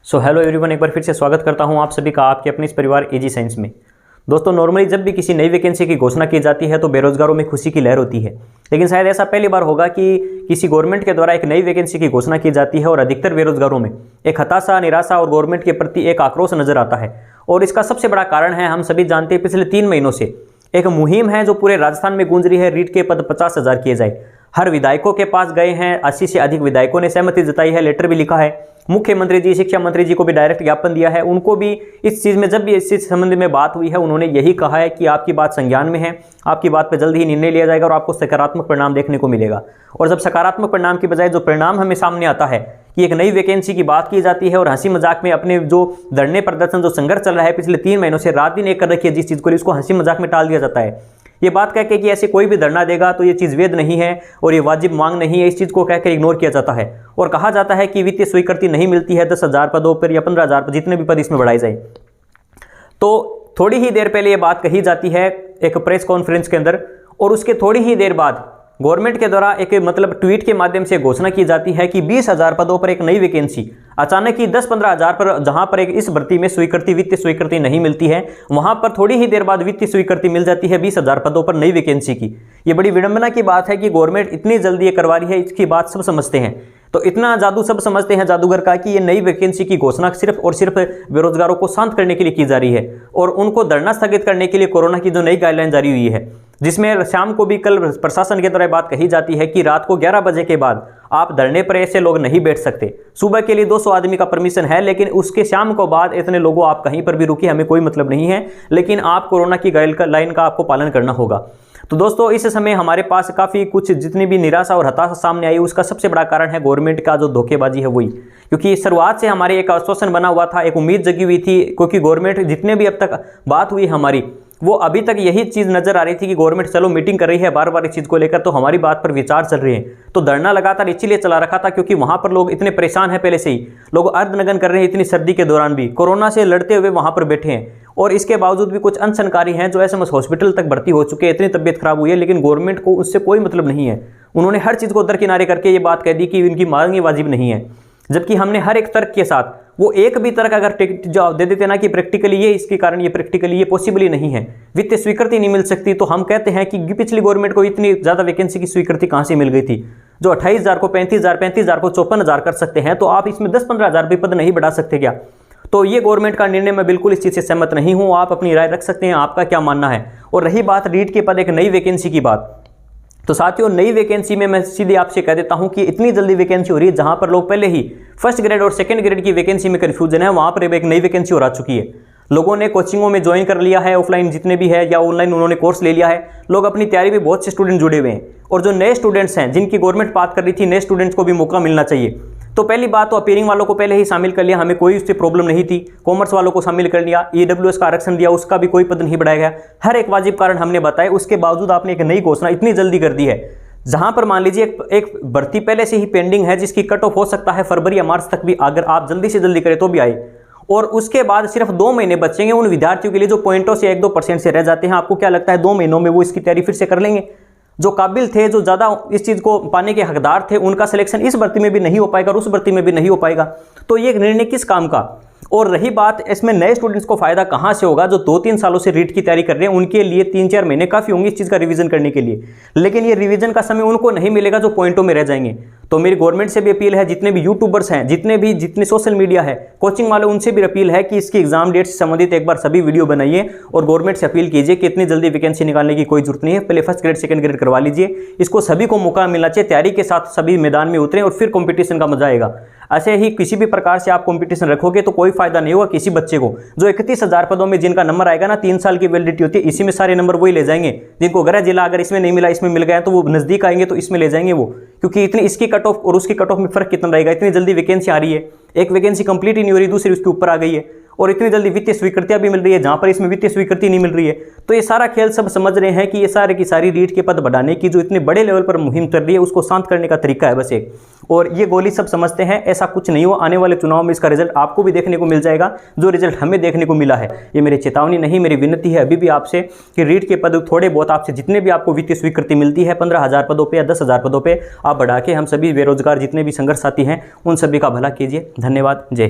So hello everyone, एक बार फिर से स्वागत करता हूं आप सभी का आपके अपने इस परिवार एजी साइंस में। दोस्तों, नॉर्मली जब भी किसी नई वैकेंसी की घोषणा की जाती है तो बेरोजगारों में खुशी की लहर होती है, लेकिन शायद ऐसा पहली बार होगा कि किसी गवर्नमेंट के द्वारा एक नई वैकेंसी की घोषणा की जाती है और अधिकतर बेरोजगारों में एक हताशा, निराशा और गवर्नमेंट के प्रति एक आक्रोश नजर आता है। और इसका सबसे बड़ा कारण है, हम सभी जानते हैं, पिछले 3 महीनों से एक मुहिम है जो पूरे राजस्थान में गूंज रही है। रीट के पद 50,000 किए जाए। हर विधायकों के पास गए हैं, 80 से अधिक विधायकों ने सहमति जताई है, लेटर भी लिखा है। मुख्यमंत्री जी, शिक्षा मंत्री जी को भी डायरेक्ट ज्ञापन दिया है। उनको भी इस चीज़ में, जब भी इस संबंध में बात हुई है, उन्होंने यही कहा है कि आपकी बात संज्ञान में है, आपकी बात पर जल्द ही निर्णय लिया जाएगा और आपको सकारात्मक परिणाम देखने को मिलेगा। और जब सकारात्मक परिणाम की बजाय जो परिणाम हमें सामने आता है कि एक नई वैकेंसी की बात की जाती है और हंसी मजाक में अपने जो धरने प्रदर्शन, जो संघर्ष चल रहा है पिछले 3 महीनों से, रात दिन एक कर रखी है जिस चीज़ को, उसको हंसी मजाक में टाल दिया जाता है। ये बात कह के कि ऐसे कोई भी धरना देगा तो ये चीज़ वैध नहीं है और ये वाजिब मांग नहीं है, इस चीज़ को कहकर इग्नोर किया जाता है और कहा जाता है कि वित्तीय स्वीकृति नहीं मिलती है 10,000 पदों पर या 15,000 पर, जितने भी पद इसमें बढ़ाए जाए। तो थोड़ी ही देर पहले ये बात कही जाती है एक प्रेस कॉन्फ्रेंस के अंदर, और उसके थोड़ी ही देर बाद गवर्नमेंट के द्वारा एक ट्वीट के माध्यम से घोषणा की जाती है कि 20,000 पदों पर एक नई वैकेंसी। अचानक ही 10-15,000 पर, जहां पर एक इस भर्ती में स्वीकृति, वित्तीय स्वीकृति नहीं मिलती है, वहां पर थोड़ी ही देर बाद वित्तीय स्वीकृति मिल जाती है 20,000 पदों पर नई वैकेंसी की। ये बड़ी विडंबना की बात है कि गवर्नमेंट इतनी जल्दी ये करवा रही है। इसकी बात सब समझते हैं, तो इतना जादू सब समझते हैं जादूगर का, कि ये नई वैकेंसी की घोषणा सिर्फ और सिर्फ बेरोजगारों को शांत करने के लिए की जा रही है और उनको धरना स्थगित करने के लिए कोरोना की जो नई गाइडलाइन जारी हुई है, जिसमें शाम को भी कल प्रशासन के द्वारा बात कही जाती है कि रात को 11 बजे के बाद आप धरने पर ऐसे लोग नहीं बैठ सकते। सुबह के लिए 200 आदमी का परमिशन है, लेकिन उसके शाम को बाद इतने लोगों आप कहीं पर भी रुकिए, हमें कोई मतलब नहीं है, लेकिन आप कोरोना की गाइडलाइन का आपको पालन करना होगा। तो दोस्तों, इस समय हमारे पास काफ़ी कुछ, जितनी भी निराशा और हताशा सामने आई, उसका सबसे बड़ा कारण है गवर्नमेंट का जो धोखेबाजी है वही। क्योंकि शुरुआत से हमारे एक आश्वासन बना हुआ था, एक उम्मीद जगी हुई थी, क्योंकि गवर्नमेंट जितने भी अब तक बात हुई हमारी, वो अभी तक यही चीज़ नजर आ रही थी कि गवर्नमेंट चलो मीटिंग कर रही है बार बार इस चीज़ को लेकर, तो हमारी बात पर विचार चल रहे हैं। तो धरना लगातार इसीलिए चला रखा था क्योंकि वहां पर लोग इतने परेशान हैं, पहले से ही लोग अर्धनग्न कर रहे हैं, इतनी सर्दी के दौरान भी कोरोना से लड़ते हुए वहां पर बैठे हैं। और इसके बावजूद भी कुछ अनशनकारी हैं जो एसएमएस हॉस्पिटल तक भर्ती हो चुके हैं, इतनी तबियत खराब हुई है, लेकिन गवर्नमेंट को उससे कोई मतलब नहीं है। उन्होंने हर चीज़ को दरकिनारे करके ये बात कह दी कि इनकी मांग वाजिब नहीं है, जबकि हमने हर एक तर्क के साथ, वो एक भी तर्क अगर जवाब दे देते ना कि प्रैक्टिकली ये इसके कारण, ये प्रैक्टिकली ये पॉसिबल ही नहीं है, वित्तीय स्वीकृति नहीं मिल सकती, तो हम कहते हैं कि पिछली गवर्नमेंट को इतनी ज़्यादा वैकेंसी की स्वीकृति कहाँ से मिल गई थी? जो 28,000 को 35,000 को 54,000 कर सकते हैं, तो आप इसमें 10-15,000 भी पद नहीं बढ़ा सकते क्या? तो ये गवर्नमेंट का निर्णय, मैं बिल्कुल इस चीज़ से सहमत नहीं हूँ। आप अपनी राय रख सकते हैं, आपका क्या मानना है। और रही बात रीट के पद एक नई वैकेंसी की बात, तो साथियों, नई वैकेंसी में मैं सीधे आपसे कह देता हूं कि इतनी जल्दी वैकेंसी हो रही है, जहां पर लोग पहले ही फर्स्ट ग्रेड और सेकंड ग्रेड की वैकेंसी में कंफ्यूजन है, वहां पर एक नई वैकेंसी हो चुकी है। लोगों ने कोचिंगों में ज्वाइन कर लिया है, ऑफलाइन जितने भी है या ऑनलाइन उन्होंने कोर्स ले लिया है। लोग अपनी तैयारी में, बहुत से स्टूडेंट जुड़े हुए हैं, और जो नए स्टूडेंट्स हैं जिनकी गवर्नमेंट बात कर रही थी, नए स्टूडेंट्स को भी मौका मिलना चाहिए। तो पहली बात तो अपीयरिंग वालों को पहले ही शामिल कर लिया, हमें कोई उससे प्रॉब्लम नहीं थी। कॉमर्स वालों को शामिल कर लिया, ईडब्ल्यूएस का आरक्षण दिया, उसका भी कोई पद नहीं बढ़ाया गया। हर एक वाजिब कारण हमने बताया, उसके बावजूद आपने एक नई घोषणा इतनी जल्दी कर दी है, जहां पर मान लीजिए एक भर्ती पहले से ही पेंडिंग है, जिसकी कट ऑफ हो सकता है फरवरी या मार्च तक भी, अगर आप जल्दी से जल्दी करें तो भी आए। और उसके बाद सिर्फ 2 महीने बचेंगे उन विद्यार्थियों के लिए जो पॉइंटों से 1-2% से रह जाते हैं। आपको क्या लगता है 2 महीनों में वो इसकी तैयारी फिर से कर लेंगे? जो काबिल थे, जो ज़्यादा इस चीज़ को पाने के हकदार थे, उनका सिलेक्शन इस भर्ती में भी नहीं हो पाएगा और उस भर्ती में भी नहीं हो पाएगा। तो ये निर्णय किस काम का? और रही बात, इसमें नए स्टूडेंट्स को फायदा कहाँ से होगा? जो 2-3 सालों से रीट की तैयारी कर रहे हैं, उनके लिए 3-4 महीने काफ़ी होंगे इस चीज़ का रिवीजन करने के लिए, लेकिन ये रिवीजन का समय उनको नहीं मिलेगा जो पॉइंटों में रह जाएंगे। तो मेरी गवर्नमेंट से भी अपील है, जितने भी यूट्यूबर्स हैं, जितने सोशल मीडिया है, कोचिंग वाले, उनसे भी अपील है कि इसकी एग्जाम डेट से संबंधित एक बार सभी वीडियो बनाइए और गवर्नमेंट से अपील कीजिए कि इतनी जल्दी वैकेंसी निकालने की कोई जरूरत नहीं है। पहले फर्स्ट ग्रेड सेकंड ग्रेड करवा लीजिए, इसको सभी को मौका मिलना चाहिए, तैयारी के साथ सभी मैदान में उतरें और फिर कंपटीशन का मजा आएगा। ऐसे ही किसी भी प्रकार से आप कंपटीशन रखोगे तो कोई फायदा नहीं होगा किसी बच्चे को। जो 31,000 पदों में जिनका नंबर आएगा ना, 3 साल की वैलिडिटी होती है, इसी में सारे नंबर वही ले जाएंगे। जिनको गृह जिला अगर इसमें नहीं मिला, इसमें मिल गया, तो वो नजदीक आएंगे तो इसमें ले जाएंगे वो, क्योंकि इतनी इसकी कट ऑफ और उसकी कट ऑफ में फर्क कितना रहेगा। इतनी जल्दी वैकेंसी आ रही है, एक वैकेंसी कंप्लीट ही नहीं हो रही, दूसरी उसके ऊपर आ गई है, और इतनी जल्दी वित्तीय स्वीकृतियां भी मिल रही है जहां पर इसमें वित्तीय स्वीकृति नहीं मिल रही है। तो ये सारा खेल सब समझ रहे हैं कि ये सारे की सारी रीट के पद बढ़ाने की जो इतने बड़े लेवल पर मुहिम चल रही है, उसको शांत करने का तरीका है बस एक, और ये गोली सब समझते हैं। ऐसा कुछ नहीं हो, आने वाले चुनाव में इसका रिजल्ट आपको भी देखने को मिल जाएगा, जो रिजल्ट हमें देखने को मिला है। ये मेरी चेतावनी नहीं, मेरी विनती है अभी भी आपसे कि रीट के पद थोड़े बहुत आपसे जितने भी आपको वित्तीय स्वीकृति मिलती है 15,000 पदों पर या 10,000 पदों पर, आप बढ़ा के हम सभी बेरोजगार जितने भी संघर्ष साथी हैं उन सभी का भला कीजिए। धन्यवाद। जय